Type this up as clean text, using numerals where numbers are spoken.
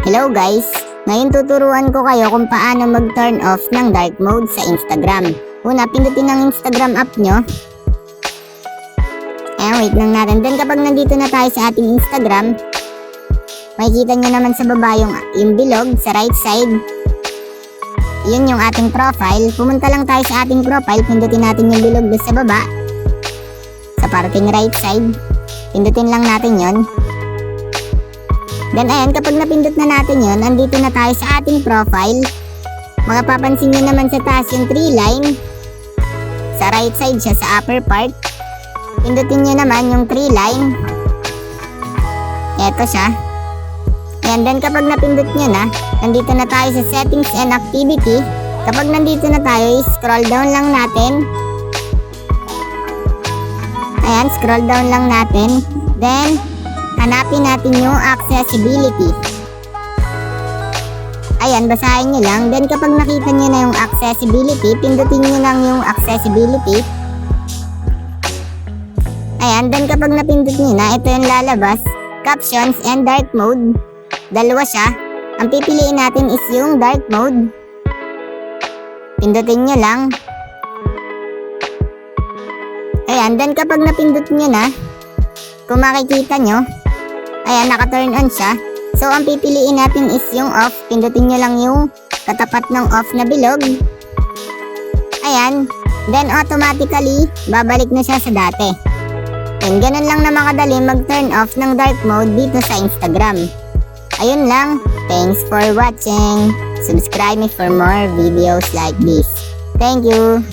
Hello guys! Ngayon tuturuan ko kayo kung paano mag-turn off ng dark mode sa Instagram. Una, pindutin ang Instagram app nyo. Wait lang natin. Then kapag nandito na tayo sa ating Instagram, makikita nyo naman sa baba yung bilog sa right side. Yun yung ating profile. Pumunta lang tayo sa ating profile. Pindutin natin yung bilog doon sa baba. Sa parting right side. Pindutin lang natin yon. Then ayan, kapag napindot na natin yon, andito na tayo sa ating profile. Makapapansin nyo naman sa taas yung 3 line. Sa right side siya, sa upper part. Pindutin nyo naman yung 3 line. Eto siya. Ayan, then kapag napindot nyo na, nandito na tayo sa settings and activity. Kapag nandito na tayo, scroll down lang natin. Ayan, scroll down lang natin. Then, hanapin natin yung accessibility. Ayan, basahin nyo lang. Then kapag nakita nyo na yung accessibility, pindutin nyo lang yung accessibility. Ayan, then kapag napindot nyo na, ito yung lalabas. Captions and dark mode. Dalawa siya. Ang pipiliin natin is yung dark mode. Pindutin nyo lang. Ayan, then kapag napindot nyo na, kung makikita nyo, ayan, naka-turn on siya. So, ang pipiliin natin is yung off. Pindutin nyo lang yung katapat ng off na bilog. Ayan. Then, automatically, babalik na siya sa dati. And ganun lang na makadali mag-turn off ng dark mode dito sa Instagram. Ayun lang. Thanks for watching. Subscribe me for more videos like this. Thank you.